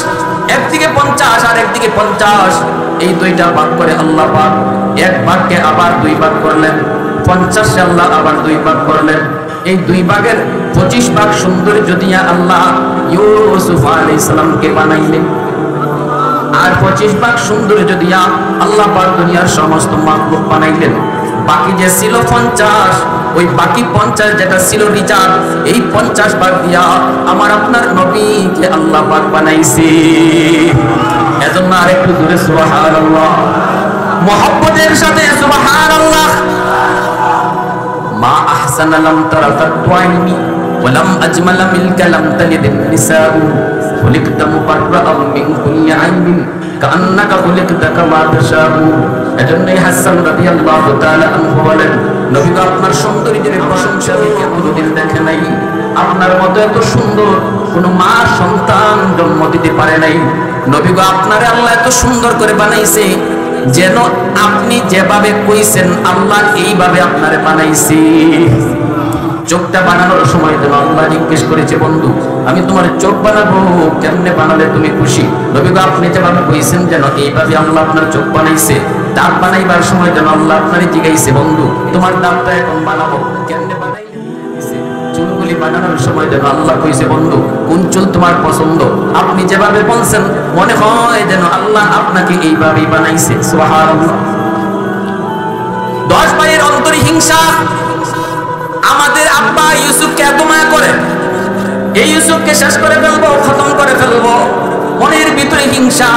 একদিকে 50 আর একদিকে 50, এই 2টা ভাগ করে আল্লাহ পাক 1 ভাগকে আবার 2 ভাগ করলেন। 50 আল্লাহ আবার 2 ভাগ করলেন। এই 2 ভাগের 25 ভাগ সৌন্দর্য দিয়া আল্লাহ ইউসুফ আলাইহিস সালামকে বানাইলেন। আর 25 ভাগ সৌন্দর্য দিয়া আল্লাহ পাক দুনিয়ার সমস্ত মাখলুক বানাইলেন। বাকি যে ছিল 50, ওই বাকি 50 যেটা ছিল রিজার্ভ, এই 50 ভাগ দিয়া আমার আপনার নবীকে আল্লাহ পাক বানাইছে। এজন্য আরেকটু জোরে সুবহানাল্লাহ, মুহাব্বতের সাথে সুবহানাল্লাহ। মা আহসানা লাম তারা তাতওয়াইনি ওয়া লাম আজমালা মিলকা লাম তালিদিন নিসাউ খুলিকতা মুবাররাআম মিন কুল্লি আইবিন কান্নাকা খুলিকতা কামা তাশাউ। এজন্যই হাসান রাদিয়াল্লাহু তাআলা আনহু বলেন, নবী গো আপনার সৌন্দর্যের প্রশংসা আমি কোনোদিন দেখে নাই। আপনার মতো এত সুন্দর কোন মা সন্তান জন্ম দিতে পারে নাই। নবী গো আপনারে আল্লাহ এত সুন্দর করে বানাইছে যেন আপনি যেভাবে কইছেন আল্লাহ এইভাবে আপনারে বানাইছে। চোখটা বানানোর সময় যেন আল্লাহ জিজ্ঞেস করেছে, বন্ধু আমি তোমার চোখ বানাবো, কেমনে বানালে তুমি খুশি? নবী গো আপনি যেভাবে কইছেন যেন এইভাবে আল্লাহ আপনার চোখ বানাইছে। দাঁত বানাইবার সময় যেন আল্লাহ আপনারে জিজ্ঞাসে, বন্ধু তোমার দাঁতটা এখন বানাবো, কেমনে বানাই? চুলগুলি বানানোর সময় যেন আল্লাহ কইছে, বন্ধু কোন চুল তোমার পছন্দ? আপনি যেভাবে বলছেন মনে হয় যেন আল্লাহ আপনাকে এইভাবেই বানাইছে। সুবহানাল্লাহ। 10 ভাইয়ের অন্তরে হিংসা। আমাদের আব্বা ইউসুফকে এত মায়া করে, এই ইউসুফকে শেষ করে ফেলবো, খতম করে ফেলবো। মনের ভিতরে হিংসা,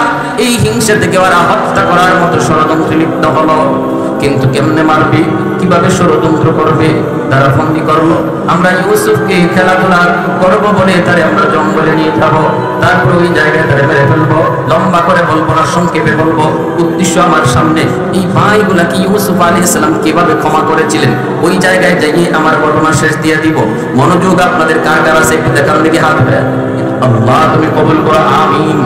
এই হিংসা থেকে ওরা হত্যা করার মতো ষড়যন্ত্রে লিপ্ত হলো। কিন্তু কেমনে মারবে, কিভাবে ষড়যন্ত্র করবে, তারা ফন্দি করলো। আমরা ইউসুফকে খেলাধুলা করবো বলে তারে আমরা জঙ্গলে নিয়ে যাবো, তারপর ওই জায়গায় তারে মেরে ফেলবো। লম্বা করে বলবো না, সংক্ষেপে বলবো। উদ্দেশ্য আমার সামনে এই ভাইগুলা কি ইউসুফ আলাইহিস সালাম কিভাবে ক্ষমা করেছিলেন, ওই জায়গায় যাইয়ে আমার ঘটনা শেষ দিয়ে দিব। মনোযোগ আপনাদের কার কার আছে একটু দেখার দিকে হাত দেয়। আল্লাহ তুমি কবুল করো, আমিন।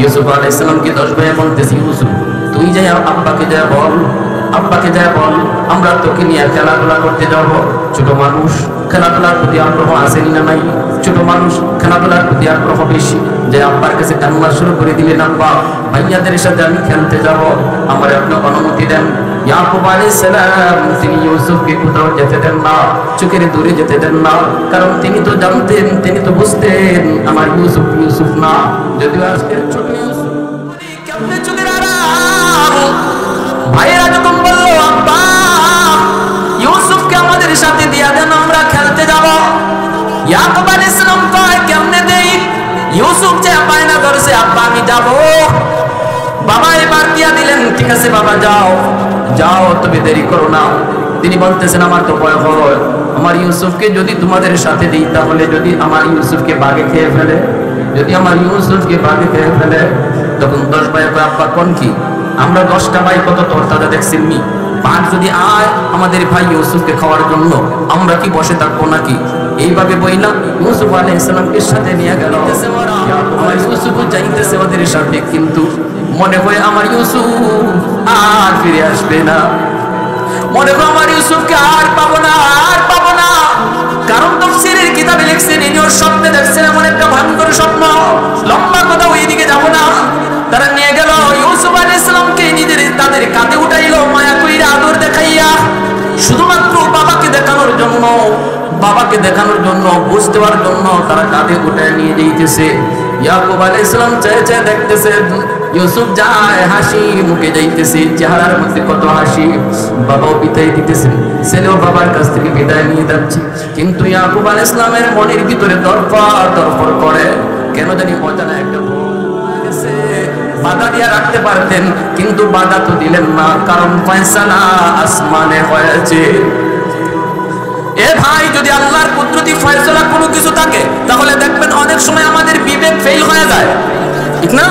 ইউসুফ আলাইহিস সালামকে 10 ভাই বলতেছি, ইউসুফ তুই যাই আব্বাকে যা বল, আব্বাকে যা বল আমরা তোকে নিয়ে খেলাধুলা করতে যাব। ছোট মানুষ খেলাধুলার প্রতি আগ্রহ আসেনি না নাই? ছোট মানুষ খেলাধুলার প্রতি আগ্রহ বেশি। যে আব্বার কাছে কান্না শুরু করে দিলেন, আব্বা ভাইয়াদের সাথে আমি খেলতে যাব, আমার আপনি অনুমতি দেন। ইয়াকুব আলাইহিস সালাম তিনি ইউসুফকে কোথাও যেতে দেন না, চোখের দূরে যেতে দেন না। কারণ তিনি তো জানতেন, তিনি তো বুঝতেন আমার ইউসুফ ইউসুফ না, যদিও আজকের ছোট ইউসুফ। কেমনে চোখের আড়াল ভাইয়েরা যখন বললো, আব্বা ইউসুফকে আমাদের সাথে দিয়া দেন, আমরা খেলতে যাব। ইয়াকুব আলাইহিস সালাম কয়, কেমনে দেই? ইউসুফ যে বায়না ধরেছে, আব্বা আমি যাব। বাবা এবার দিয়া দিলেন, ঠিক আছে বাবা যাও যাও, তুমি দেরি করো না। তিনি বলতেছেন, আমার তো ভয় হয়, আমার ইউসুফকে যদি তোমাদের সাথে দিই তাহলে যদি আমার ইউসুফকে বাঘে খেয়ে ফেলে, যদি আমার ইউসুফকে বাঘে খেয়ে ফেলে। তখন 10 ভাই আব্বা কোন কি, আমরা 10টা ভাই কত তরতাজা দেখছেন নি, বাঘ যদি আয় আমাদের ভাই ইউসুফকে খাওয়ার জন্য, আমরা কি বসে থাকবো নাকি? এইভাবে বইলা ইউসুফ আলাইহিস সালামকে সাথে নিয়ে গেল। আমার ইউসুফ যাইতেছে ওদের সাথে, কিন্তু মনে হয় আমার ইউসুফ আর ফিরে আসবে না, মনে হয় আমার ইউসুফকে আর পাবো না, আর পাবো না। কারণ তাফসীরের কিতাবে লিখছেন ইনি ওর স্বপ্নে দেখছেন এমন একটা ভয়ঙ্কর স্বপ্ন, লম্বা কথা ওইদিকে যাব না। তারা নিয়ে গেল ইউসুফ আলাইহিস সালামকে নিজের তাদের কাঁধে উঠাইলো মায়া কইরা আদর দেখাইয়া, শুধুমাত্র বাবাকে দেখানোর জন্য, বাবাকে দেখানোর জন্য, বুঝতে দেওয়ার জন্য তারা কাঁধে উঠায় নিয়ে যাইতেছে। ইয়াকুব আলাইহিস সালাম চেয়ে চেয়ে দেখতেছেন ইউসুফ যায়, হাসি মুখে যাইতেছে, চেহারার মধ্যে কত হাসি। বাবাও বিদায় দিতেছেন, ছেলেও বাবার কাছ থেকে বিদায় নিয়ে যাচ্ছে, কিন্তু ইয়াকুব আলাইহিস সালামের মনের ভিতরে দরফর দরফর করে, কেন জানি অজানা একটা বাধা দিয়ে রাখতে পারতেন, কিন্তু বাধা তো দিলেন না, কারণ ফয়সালা আসমানে হয়েছে। এ ভাই, যদি আল্লাহর কুদরতি ফয়সালা কোনো কিছু থাকে তাহলে দেখবেন অনেক সময় আমাদের বিবেক ফেল হয়ে যায়, ঠিক না?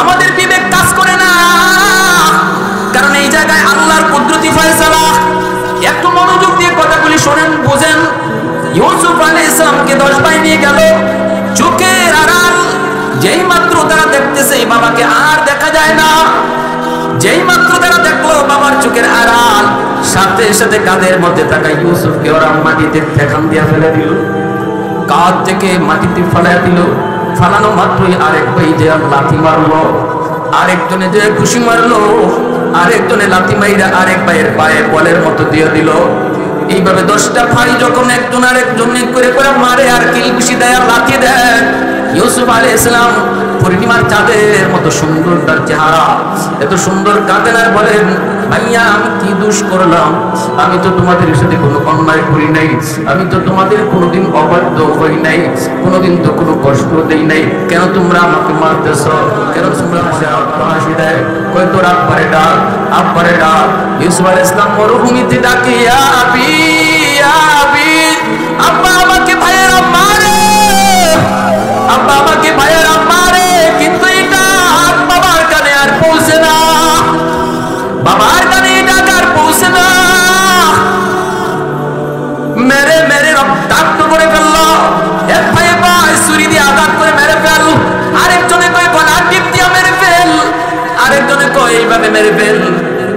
আমাদের বিবেক কাজ করে না, কারণ এই জায়গায় আল্লাহর কুদরতি ফয়সালা। একটু মনোযোগ দিয়ে কথাগুলি শোনেন, বুঝেন। ইউসুফ আলাইহিস সালামকে 10 ভাই নিয়ে গেল, চোখের আড়াল, যেই মাত্র তারা দেখতেছে এই বাবাকে আর দেখা যায় না, যেই মাত্র তারা দেখলো বাবার চোখের আড়াল, সাথে সাথে কাঁধের মধ্যে থাকা ইউসুফকে ওরা মাটিতে ঠেকান দিয়ে ফেলে দিল, কাঁধ থেকে মাটিতে ফেলে দিল। ফালানো মাত্রই আরেক ভাই যে লাথি মারলো, আরেকজনে যে খুশি মারলো, আরেকজনে লাথি মাইরা আরেক ভাইয়ের পায়ে বলের মতো দিয়ে দিল। এইভাবে 10টা ভাই যখন একজন আরেকজন করে করে মারে আর কিল খুশি দেয় আর লাথি দেয়, ইউসুফ আলাইহিস সালাম পূর্ণিমার চাঁদের মতো সুন্দর তার চেহারা, এত সুন্দর কাঁদেন আর বলেন, ভাইয়া আমি কি দোষ করলাম? আমি তো তোমাদের সাথে কোনো অন্যায় করি নাই, আমি তো তোমাদের কোনোদিন অবাধ্য হই নাই, কোনোদিন তো কোনো কষ্ট দেই নাই, কেন তোমরা আমাকে মারতেছ? কেন তোমরা হাসি দেয়? কই তোর আব্বারে ডাক, আব্বারে ডাক। ইউসুফ আলাইহিস সালাম মরুভূমিতে ডাকে, ইয়া আবি, ইয়া আবি, আব্বা আমাকে ভাইয়েরা মারে, আব্বা আমাকে ভাইয়েরা মারে, কিন্তু এটা বাবার কানে আর পৌঁছে না, বাবার কানে এটা আর পৌঁছে না। মেরে মেরে রক্তাক্ত করে ফেললো, এক ভাইয়ে ভাই ছুরি দিয়ে আঘাত করে মেরে ফেল, আরেকজনে কয় গলার টিপ দিয়ে মেরে ফেল, আরেকজনে কয় এইভাবে মেরে ফেল।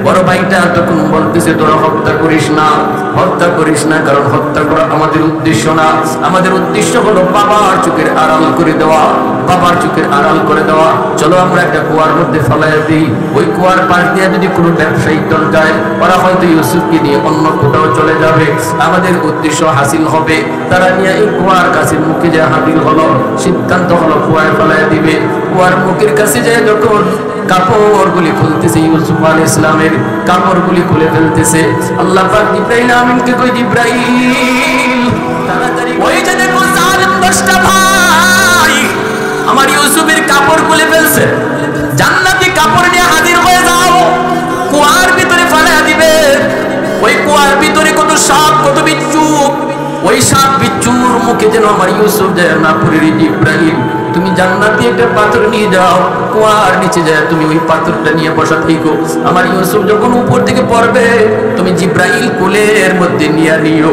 বড় ভাইটা তখন বলতেছে, তোরা হত্যা করিস না, হত্যা করিস না, কারণ হত্যা করা আমাদের উদ্দেশ্য না, আমাদের উদ্দেশ্য হলো বাবার চোখের আড়াল করে দেওয়া, বাবার চোখের আড়াল করে দেওয়া। চলো আমরা একটা কুয়ার মধ্যে ফেলাই দিই, ওই কুয়ার পাশ দিয়ে যদি কোনো ব্যবসায়ী দল যায়, ওরা হয়তো ইউসুফকে নিয়ে অন্য কোথাও চলে যাবে, আমাদের উদ্দেশ্য হাসিল হবে। তারা নিয়ে এই কুয়ার কাছে মুখে যে হাজির হলো, সিদ্ধান্ত হলো কুয়ায় ফেলাই দিবে। কুয়ার মুখের কাছে যায় যখন কাপড়গুলি খুলতেছে, ইউসুফ আলাইহিস সালামের কাপড়গুলি খুলে ফেলতেছে। আল্লাহ পাক জিবরাইল আমিনকে কই, জিবরাইল তাড়াতাড়ি ওই যে দেখো জালেম 10টা ভাই আমার ইউসুফের কাপড় খুলে ফেলছে, জান্নাতি কাপড় নিয়ে হাজির হয়ে যাও, কুয়ার ভিতরে ফেলে দিবে। ওই কুয়ার ভিতরে কত সাপ, কত বিচ্ছু, ওই সাপ বিচ্ছুর মুখে যেন আমার ইউসুফ যায় না পড়ে। জিবরাইল তুমি জান্নাতি একটা পাথর নিয়ে যাও, কুয়ার নিচে যায় তুমি ওই পাথরটা নিয়ে বসা থেকো, আমার ইউসুফ যখন উপর থেকে পড়বে তুমি জিবরাইল কোলের মধ্যে নিয়ে নিও,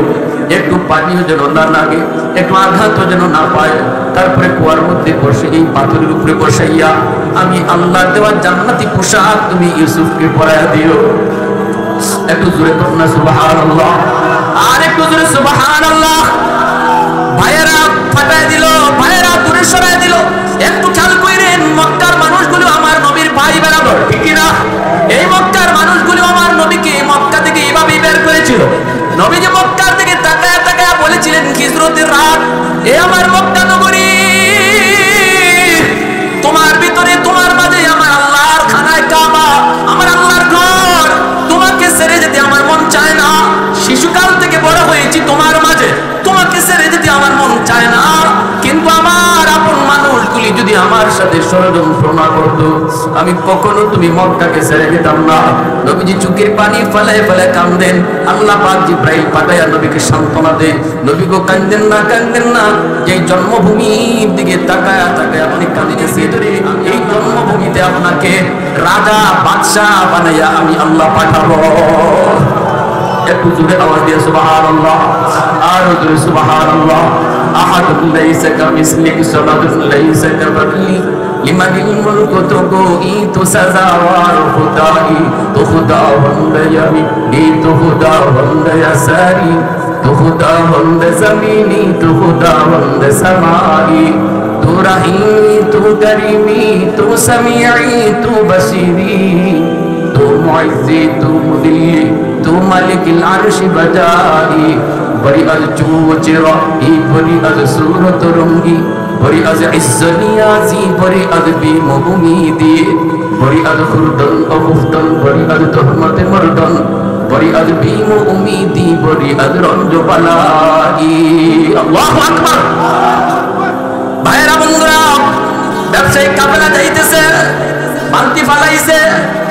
একটু পানিও যেন না লাগে, একটু আঘাতও যেন না পায়। তারপরে কুয়ার মধ্যে বসে এই পাথরের উপরে বসাইয়া আমি আল্লাহ দেওয়া জান্নাতি পোশাক তুমি ইউসুফকে পরাইয়া দিও। একটু জোরে তো না সুবহানাল্লাহ, আর একটু জোরে সুবহানাল্লাহ। ভাইয়েরা ফাটায় দিল, ভাইয়েরা দূরে সরায় দিল। একটু খেয়াল করেন, মক্কার মানুষগুলো আমার নবীর ভাই বরাবর, ঠিক না? এই মক্কার মানুষগুলো আমার নবীকে মক্কা থেকে এইভাবেই বের করেছিল। নবী যে মক্কা থেকে তাকায় তাকায় বলেছিলেন, হিজরতের রাত, এ আমার মক্কা নগরী, তোমার ভিতরে তোমার মাঝে আমার আল্লাহর খানায় কাবা, আমার আল্লাহর ঘর, তোমাকে ছেড়ে যেতে আমার মন চায় না। শিশুকাল থেকে বড় হয়েছি তোমার মাঝে, তোমাকে ছেড়ে যেতে আমার মন চায় না। কিন্তু আমার আপন মানুষগুলি যদি আমার সাথে ষড়যন্ত্র না করতো, আমি কখনো তুমি মক্কাকে ছেড়ে যেতাম না। নবীজি চোখের পানি ফেলায় ফেলায় কান্দেন। আল্লাহ পাক জিবরাইল পাঠাইয়া নবীকে সান্ত্বনা দেন, নবী গো কান্দেন না, কান্দেন না। যে জন্মভূমির দিকে তাকায়া তাকায়া আপনি কাঁদিতেছি, এই জন্ম জন্মভূমিতে আপনাকে রাজা বাদশাহ বানাইয়া আমি আল্লাহ পাঠাবো। একটু জোরে আওয়াজ দিয়ে সুবহানাল্লাহ, আর জোরে সুবহানাল্লাহ। আহাদুন লাইসা কামিসলিহি সামাদুন লাইসা কাবাদলি লিমানিল মুলকু তুকুই তু সাজাওয়ার খুদাই তু খুদা বন্দায়ামি নি তু খুদা বন্দায়াসারি তু খুদা বন্দ জমিনি তু খুদা বন্দ সামাই তু রহিমি তু করিমি তু সামিঈ তু বসিরি তু মুইজ্জি তু মুদিল্লি তু মালিকিল আরশি বজাই বড়ি আজ চুচরা ই বড়ি আজ সূরত রঙ্গি বড়ি আজ ইজ্জনিয়াজি বড়ি আজ বি মুমিদি বড়ি আজ খুরদন ও মুফতন বড়ি আজ তহমতে মরদন বড়ি আজ বি মুমিদি বড়ি আজ রঞ্জ বালাই। আল্লাহু আকবার। ভাইরা বন্ধুরা, ব্যবসায়িক কাফেলা যাইতেছে, বালতি ফালাইছে,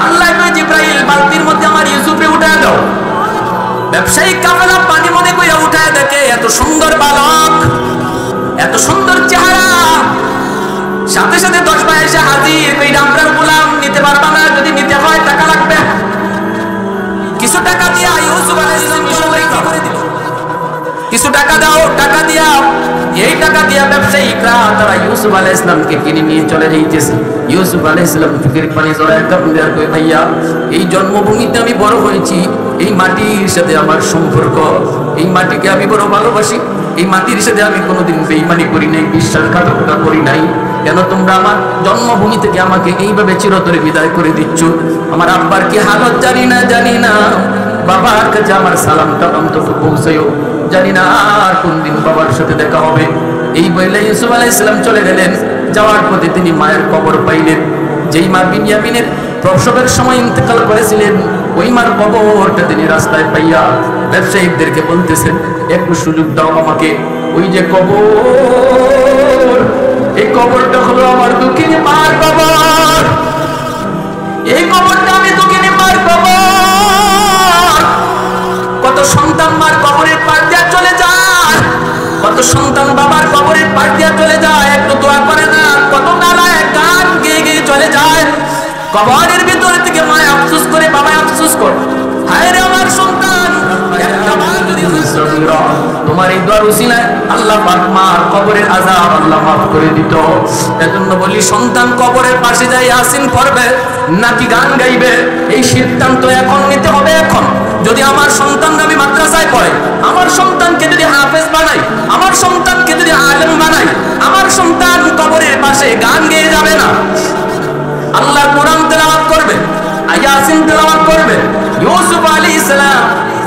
আল্লাহ কয় জিবরাইল বালতির মধ্যে আমার ইউসুফে উঠায় দাও। ব্যবসায়িক কাফেলা পানি মনে কইরা উঠায় দেখে এত সুন্দর বালক, এত সুন্দর চেহারা, সাথে সাথে 10 ভাই এসে হাজির। কইরা আপনার গোলাম নিতে পারবা না, যদি নিতে হয় টাকা লাগবে। কিছু টাকা দিয়া ইউসুফ আলাইহিস সালাম মিশরে কি করে দিল, কিছু টাকা দাও, টাকা দিয়া এই টাকা দিয়া ব্যবসায়িকরা তারা ইউসুফ আলাইহিস সালামকে কিনে নিয়ে চলে যাইতেছে। ইউসুফ আলাইহিস সালাম ফিকির পানি জড়ায় কাপড় দেয়া কই ভাইয়া এই জন্মভূমিতে আমি বড় হয়েছি, এই মাটির সাথে আমার সম্পর্ক, এই মাটিকে আমি বড় ভালোবাসি, এই মাটির সাথে আমি কোনোদিন বেঈমানি করি নাই, বিশ্বাসঘাতকতা করি নাই। কেন তোমরা আমার জন্মভূমি থেকে আমাকে এইভাবে চিরতরে বিদায় করে দিচ্ছ? আমার আব্বার কি হালত জানি না, জানি না। বাবার কাছে আমার সালামটা অন্তত পৌঁছায়ও, জানি না আর কোন দিন বাবার সাথে দেখা হবে। এই বলে ইউসুফ আলাইহিস সালাম চলে গেলেন। যাওয়ার পথে তিনি মায়ের কবর পাইলেন। যেই মা বিনয়ামিনের প্রসবের সময় ইন্তেকাল করেছিলেন, ওই মার কবরটা তিনি রাস্তায় পাইয়া ব্যবসায়ীদেরকে বলতেছেন, একটু সুযোগ দাও আমাকে। ওই যে কবর, এই কবরটা হলো আমার দুঃখিনী মার কবর, এই কবরটা আমি দুঃখিনী মার কবর। কত সন্তান মার কবরের পার দিয়া চলে যায়, কত সন্তান বাবার কবরের পার দিয়া চলে যায়, একটু দোয়া করে না। কত নালায় গান গেয়ে গেয়ে চলে যায়, কবরের ভিতর থেকে মায় আফসোস করে, বাবায় আফসোস করে, হায় রে আমার সন্তান, তোমার এই দোয়ার উসিলায় আল্লাহ পাক মার কবরের আযাব আল্লাহ মাফ করে দিত। এজন্য বলি সন্তান কবরের পাশে যাই ইয়াসিন পড়বে নাকি গান গাইবে, এই সিদ্ধান্ত এখন নিতে হবে। এখন যদি আমার সন্তান আমি মাদ্রাসায় পড়ে, আমার সন্তানকে যদি হাফেজ বানাই, আমার সন্তানকে যদি আলেম বানাই, আমার সন্তান কবরের পাশে গান গেয়ে যাবে না, আল্লাহ কোরআন তেলাওয়াত করবে, ইয়াসিন তেলাওয়াত করবে। ইউসুফ আলাইহিস সালাম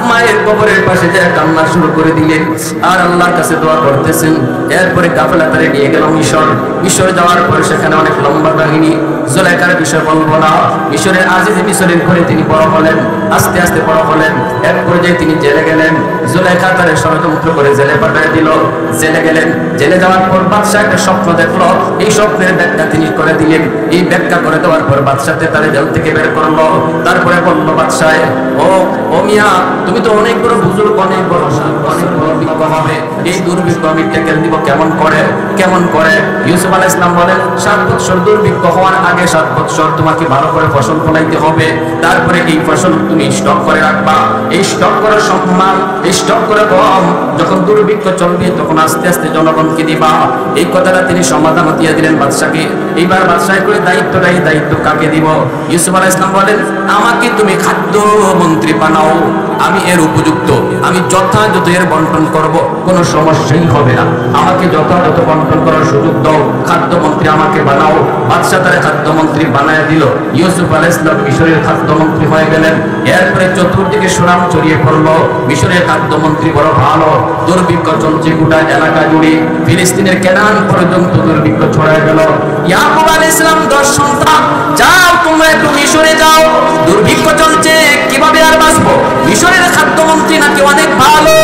মায়ের কবরের পাশে যায় কান্না শুরু করে দিলেন আর আল্লাহর কাছে দোয়া করতেছেন। এরপরে কাফেলা তারে নিয়ে গেল মিশর। মিশর যাওয়ার পরে সেখানে অনেক লম্বা কাহিনী, জুলাইখার বিষয় বলবো না। মিশরের আজিজ মিশরের ঘরে তিনি বড় হলেন, আস্তে আস্তে বড় হলেন। এক পর্যায়ে তিনি জেলে গেলেন। জুলাইখা তারে ষড়যন্ত্র করে জেলে পাঠিয়ে দিল। জেলে গেলেন। জেলে যাওয়ার পর বাদশা একটা স্বপ্ন দেখলো, এই স্বপ্নের ব্যাখ্যা তিনি করে দিলেন। এই ব্যাখ্যা করে দেওয়ার পর বাদশাতে তারে জেল থেকে বের করলো। তারপরে বলল বাদশাহ, ও মিয়া, তুমি তো অনেক বড় বুজুর্গ, অনেক বড় দুর্ভিক্ষ হবে, এই দুর্ভিক্ষ আমি টেকেল দিব কেমন করে, কেমন করে? ইউসুফ আলাইহিস সালাম বলেন 7 বছর দুর্ভিক্ষ হওয়ার আগে 7 বছর তোমাকে ভালো করে ফসল ফলাইতে হবে, তারপরে এই ফসল তুমি স্টক করে রাখবা। এই স্টক করে সম্মান, এই স্টক করে গম, যখন দুর্ভিক্ষ চলবে তখন আস্তে আস্তে জনগণকে দিবা। এই কথাটা তিনি সমাধান দিয়ে দিলেন বাদশাকে। এইবার বাদশাহ করে দায়িত্বটা, এই দায়িত্ব কাকে দিব? ইউসুফ আলাইহিস সালাম বলেন, আমাকে তুমি খাদ্য মন্ত্রী বানাও, আমি এর উপযুক্ত, আমি যথাযথ এর বন্টন করব, কোনো সমস্যাই হবে না। আমাকে যথাযথ বন্টন করার সুযোগ দাও, খাদ্যমন্ত্রী আমাকে বানাও। বাদশাহ তারে খাদ্যমন্ত্রী বানায় দিল। ইউসুফ আলাইহিস সালাম মিশরের খাদ্যমন্ত্রী হয়ে গেলেন। এরপরে চতুর্দিকে সুনাম ছড়িয়ে পড়লো, মিশরের খাদ্যমন্ত্রী বড় ভালো। দুর্ভিক্ষ চলছে গোটা এলাকা জুড়ে, ফিলিস্তিনের কেনান পর্যন্ত দুর্ভিক্ষ ছড়ায় গেল। ইয়াকুব আলাইহিস সালাম 10 সন্তান, যাও তোমরা একটু মিশরে যাও, দুর্ভিক্ষ চলছে, কিভাবে আর বাঁচবো? মিশরের খাদ্যমন্ত্রী নাকি অনেক ভালো,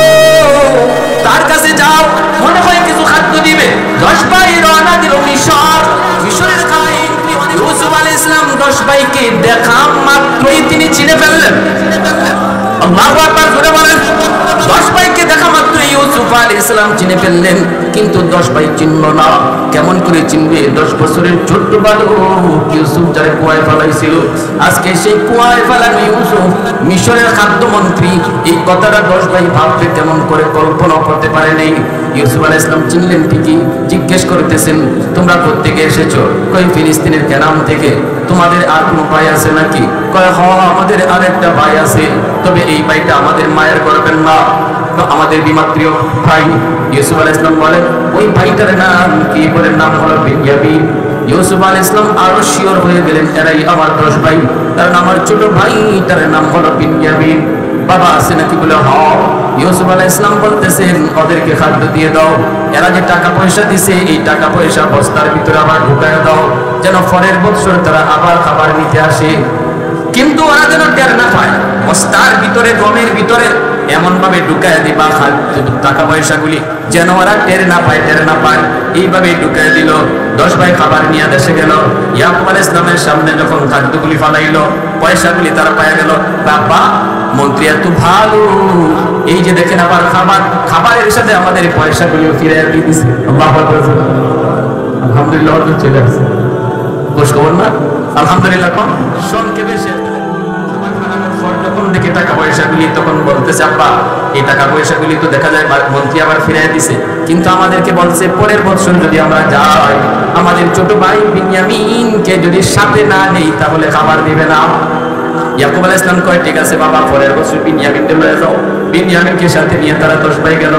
তার কাছে যাও, মনে হয় কিছু খাদ্য দিবে। 10 ভাই রওনা দিল মিশর। মিশরের খাদ্যমন্ত্রী ইউসুফ আলাইহিস সালাম 10 ভাইকে দেখা মাত্রই তিনি চিনে ফেললেন। আল্লাহু আকবার জোরে বলেন। 10 ভাইকে দেখা মাত্রই ইউসুফ ইউসুফ আলাইহিস সালাম চিনে ফেললেন, কিন্তু 10 ভাই চিনল না। কেমন করে চিনবে? 10 বছরের ছোট্ট বালক ইউসুফ যারে কুয়ায় ফেলাইছিল, আজকে সেই কুয়ায় ফেলানো ইউসুফ মিশরের খাদ্যমন্ত্রী। এই কথাটা 10 ভাই ভাবতে কেমন করে কল্পনা করতে পারে নাই। ইউসুফ আলাইহিস সালাম চিনলেন ঠিকই। জিজ্ঞেস করতেছেন, তোমরা কোত্থেকে এসেছো? কই ফিলিস্তিনের কেনান থেকে। তোমাদের আর কোনো ভাই আছে নাকি? কয় হ, আমাদের আরেকটা ভাই আছে, তবে এই ভাইটা আমাদের মায়ের গর্ভের না, আমাদের বিমাত্রীয় ভাই। ইউসুফ আলাইহিস সালাম বলেন, ওই ভাইটার নাম কি? বলে নাম হলো বিনয়ামিন। ইউসুফ আলাইহিস সালাম আরো শিওর হয়ে গেলেন, এরাই আমার 10 ভাই, কারণ আমার ছোট ভাইটার নাম হলো বিনয়ামিন। বাবা আছে নাকি? বলে হ। ইউসুফ আলাইহিস সালাম বলতেছেন, ওদেরকে খাদ্য দিয়ে দাও, এরা যে টাকা পয়সা দিছে এই টাকা পয়সা বস্তার ভিতরে আবার ঢুকায় দাও, যেন পরের বছর তারা আবার খাবার নিতে আসে। কিন্তু ওরা যেন টের না পায়, বস্তার ভিতরে গমের ভিতরে এমন ভাবে ঢুকায় দিবা টাকা পয়সাগুলি, যেন ওরা টের না পায়, এইভাবে ঢুকায় দিল। 10 ভাই খাবার নিয়ে দেশে গেল। ইয়াকুব আলাইহিস সালামের সামনে যখন খাদ্যগুলি ফালাইলো, পয়সাগুলি তারা পায় গেল। বাবা মন্ত্রী এত ভালো, এই যে দেখেন আবার খাবারের সাথে আমাদের পয়সাগুলিও ফিরে দিয়ে দিছে। আল্লাহু আকবার, আলহামদুলিল্লাহ। চলে আসছে খুশ খবর না? আলহামদুলিল্লাহ। কোন সংক্ষেপে শেষ যখন দেখে টাকা পয়সাগুলি, তখন বলতেছে, আব্বা এই টাকা পয়সাগুলি তো দেখা যায় মন্ত্রী আবার ফিরিয়ে দিছে, কিন্তু আমাদেরকে বলছে পরের বছর যদি আমরা যাই, আমাদের ছোট ভাই বিনয়ামিনকে যদি সাথে না নেই তাহলে খাবার দিবে না। ইয়াকুব আলাইহিস সালাম কয়, ঠিক আছে বাবা, পরের বছর বিনয়ামিনকে লয়ে যাও। বিনয়ামিনকে সাথে নিয়ে তারা 10 ভাই গেল।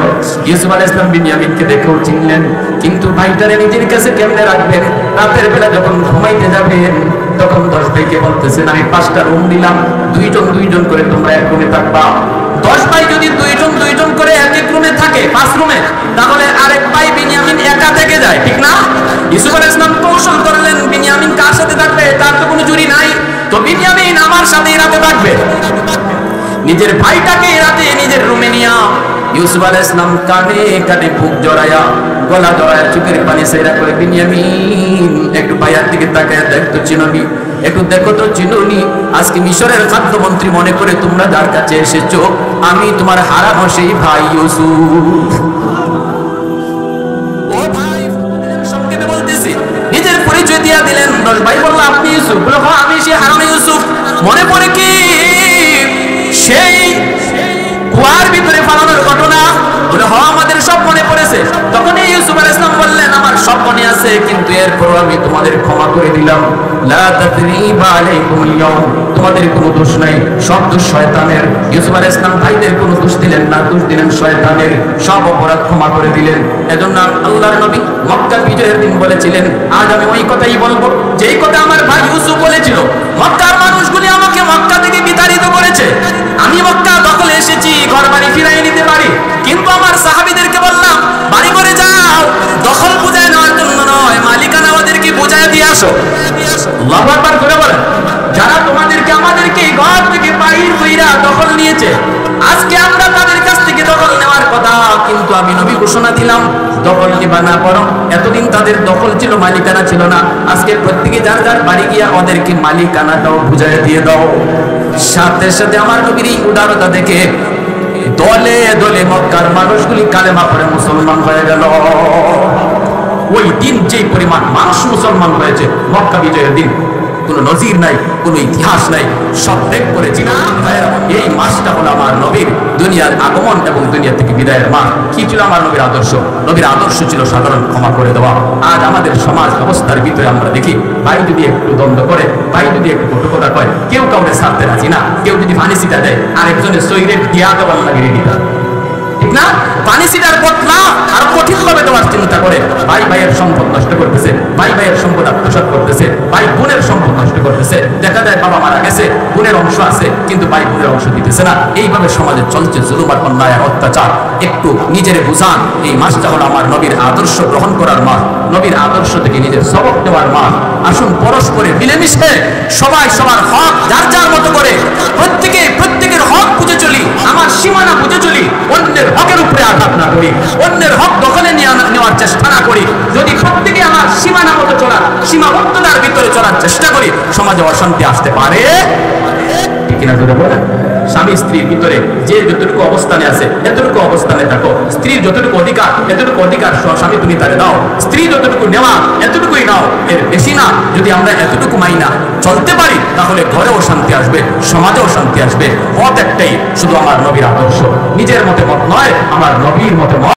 ইউসুফ আলাইহিস সালাম বিনয়ামিনকে দেখেও চিনলেন, কিন্তু ভাইটারে নিজের কাছে কেমনে রাখবেন? রাতের বেলা যখন ঘুমাইতে যাবেন, তখন 10 ভাইকে বলতেছেন, আমি 5টা রুম দিলাম, 2 জন করে তোমরা এক রুমে থাকবা। 10 ভাই যদি 2 জন করে এক রুমে থাকে, 5 রুমে, তাহলে আরেক ভাই বিনয়ামিন একা থেকে যায়, ঠিক না? ইউসুফ আলাইহিস সালাম কৌশল করলেন, বিনয়ামিন কার সাথে থাকবে? তার তো কোনো জুড়ি নাই, তো বিনয়ামিন আমার সাথে রাতে থাকবে। নিজের ভাইটাকে রাতে নিজের রুমে নিয়া ইউসুফ আলাইহিস সালাম কানে কানে বুক জড়ায়া, গলা জড়ায়া, চোখের পানি সেরা করে, বিনয়ামিন একটু ভাইয়ার দিকে তাকায় দেখতো চিননি, একটু দেখো তো চিনুনি। আজকে মিশরের খাদ্যমন্ত্রী মনে করে তোমরা যার কাছে এসেছো, আমি তোমার হারানো সেই ভাই ইউসুফ। ও ভাই, সংক্ষেপে বলতেছি, নিজের পরিচয় দিয়া দিলেন। 10 ভাই বলল, আপনি ইউসুফ? বলে হ্যাঁ, আমি সেই হারানো ইউসুফ। মনে পড়ে কি সেই কুয়ার ভিতরে ফালানোর ঘটনা? বলে হ্যাঁ, আমাদের সব মনে পড়েছে। তখন ইউসুফ আলাইহিস সালাম বললেন, আমার সব মনে আছে, কিন্তু এরপর আমি তোমাদের ক্ষমা করে দিলাম। লা তাসরিবা আলাইকুমুল ইয়াওম, তোমাদের কোনো দোষ নাই, সব দোষ শয়তানের। ইউসুফ আলাইহিস সালাম ভাইদের কোনো দোষ দিলেন না, দোষ দিলেন শয়তানের। সব অপরাধ ক্ষমা করে দিলেন। এজন্য আল্লাহর নবী মক্কা বিজয়ের দিন বলেছিলেন, আজ আমি ওই কথাই বলবো যেই কথা আমার ভাই ইউসুফ বলেছিল। মক্কার মানুষগুলি আমাকে মক্কা থেকে বিতাড়িত করেছে, আমি মক্কা দখলে এসেছি, ঘর বাড়ি ফিরাই নিতে পারি, কিন্তু আমার সাহাবীদেরকে বললাম, বাড়ি করে যাও, দখল বুঝায় নেওয়ার জন্য নয়, মালিকানা ওদেরকে বুঝায় দিয়ে আসো। আল্লাহু আকবার করে বলেন, যারা তোমাদেরকে আমাদেরকে ঘর থেকে বাইর কইরা দখল নিয়েছে, আজকে আমরা তাদের কাছ থেকে দখল নেওয়ার কথা, কিন্তু আমি নবী ঘোষণা দিলাম দখল নিবা না, বরং এতদিন তাদের দখল ছিল, মালিকানা ছিল না। আজকে প্রত্যেকে যার যার বাড়ি গিয়া ওদেরকে মালিকানাটাও বুঝায় দিয়ে দাও। সাথে সাথে আমার নবীর এই উদারতা দেখে দলে দলে মক্কার মানুষগুলি কালেমা পড়ে মুসলমান হয়ে গেল। ওই দিন যে পরিমাণ মানুষ মুসলমান হয়েছে মক্কা বিজয়ের দিন, কোনো নজির নাই, কোনো ইতিহাস নাই, সব ত্যাগ করেছি। এই মাসটা হলো আমার নবীর দুনিয়ার আগমন এবং দুনিয়া থেকে বিদায়ের মাস। কি ছিল আমার নবীর আদর্শ? নবীর আদর্শ ছিল সাধারণ ক্ষমা করে দেওয়া। আজ আমাদের সমাজ ব্যবস্থার ভিতরে আমরা দেখি, ভাই যদি একটু দ্বন্দ্ব করে, ভাই যদি একটু কটুকতা করে, কেউ কাউকে ছাড়তে রাজি না। কেউ যদি ফানিসিটা দেয়, আরেকজনের সৈরেট দিয়া দেওয়ার লাগে রেডিটা, ঠিক না? ফানিসিটার বদলা আর কঠিন ভাবে দেওয়ার চিন্তা করে ভাই ভাইয়ের সম্পদ নষ্ট করতেছে, ভাই ভাইয়ের সম্পদ আত্মসাৎ করতেছে, ভাই বোনের সম্পদ নষ্ট করতেছে। দেখা যায় বাবা মারা গেছে, বোনের অংশ আছে, কিন্তু ভাই বোনের অংশ দিতেছে না। এইভাবে সমাজে চলছে জুলুম আর অন্যায় আর অত্যাচার। একটু নিজের বুঝান, এই মাসটা হলো আমার নবীর আদর্শ গ্রহণ করার মাস, নবীর আদর্শ থেকে নিজের সবক নেওয়ার মাস। আসুন পরস্পরে মিলেমিশে সবাই সবার হক যার যার মতো করে প্রত্যেকের হক বুঝে চলি, আমার সীমানা বুঝে চলি, অন্যের হকের উপরে আঘাত না করি, অন্যের হক দখলে নেওয়ার চেষ্টা না করি। যদি প্রত্যেকে আমার সীমানা মতো চলার, সীমাবদ্ধতার ভিতরে চলার চেষ্টা করি, সমাজে অশান্তি আসতে পারে, ঠিক কিনা? যদি বলেন স্বামী স্ত্রীর ভিতরে যে যতটুকু অবস্থানে আছে এতটুকু অবস্থানে থাকো। স্ত্রীর যতটুকু অধিকার এতটুকু অধিকার স্বামী তুমি তারে দাও। স্ত্রী যতটুকু নেওয়া এতটুকুই নাও, এর বেশি না। যদি আমরা এতটুকু মাইনা চলতে পারি তাহলে ঘরেও শান্তি আসবে, সমাজেও শান্তি আসবে। পথ একটাই, শুধু আমার নবীর আদর্শ, নিজের মতে মত নয়, আমার নবীর মতে মত।